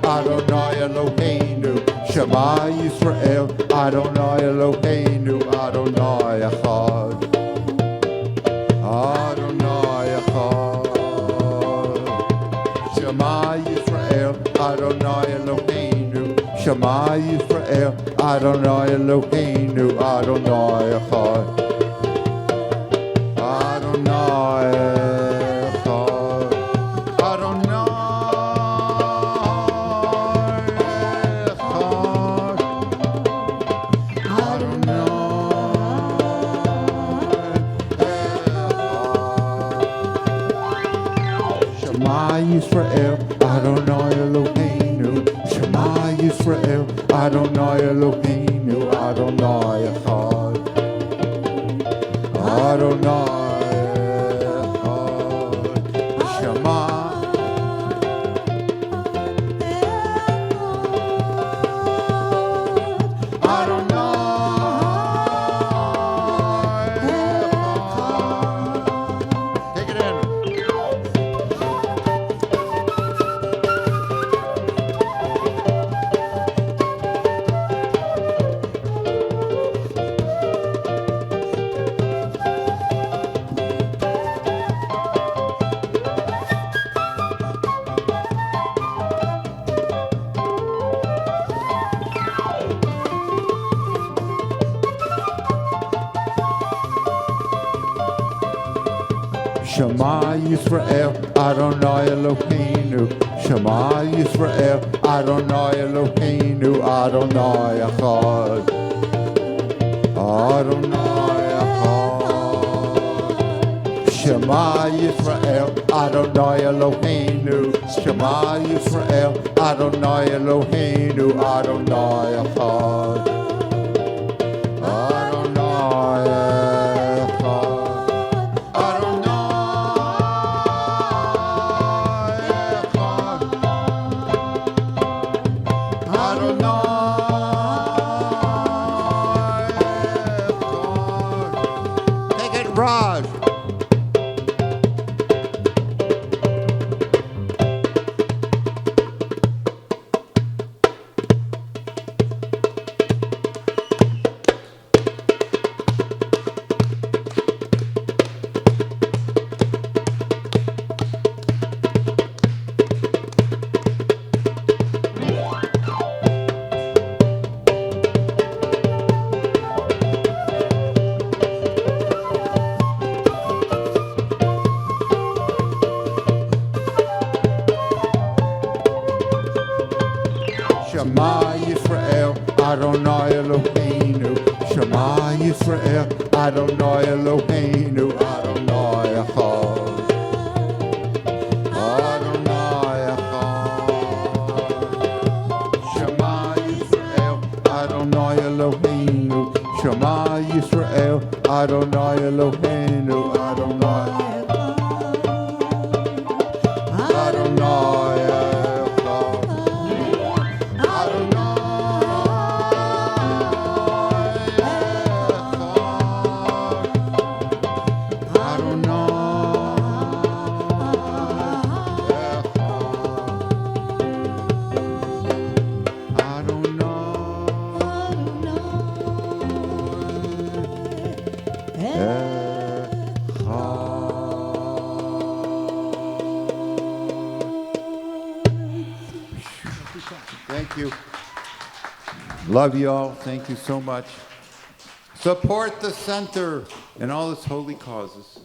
Adonai Eloheinu, Shema Yisrael, Adonai Eloheinu, Adonai Echad. Adonai Echad. Shema Yisrael, Adonai Eloheinu, Shema Yisrael, Adonai Eloheinu, Adonai Echad. Adonai Echad. Adonai Echad. Adonai Echad. Shema Yisrael, Adonai Eloheinu, Shema Yisrael, Adonai Eloheinu, Adonai Echad. Adonai Echad. Shema. Adonai Echad. Take it in. Shema Yisrael, Adonai Eloheinu, Shema Yisrael, Adonai Eloheinu, Adonai Echad. Adonai Echad. Shema Yisrael, Adonai Eloheinu, Shema Yisrael, Adonai Eloheinu, Adonai Echad. Adonai Echad. Take it, Raj. Shema Yisrael, Adonai Eloheinu, Shema Yisrael, Adonai Eloheinu, Adonai Echad. Adonai Echad. Shema Yisrael, Adonai Eloheinu, Shema Yisrael, Adonai Eloheinu, Adonai Adonai Thank you. Love you all. Thank you so much. Support the center and all its holy causes.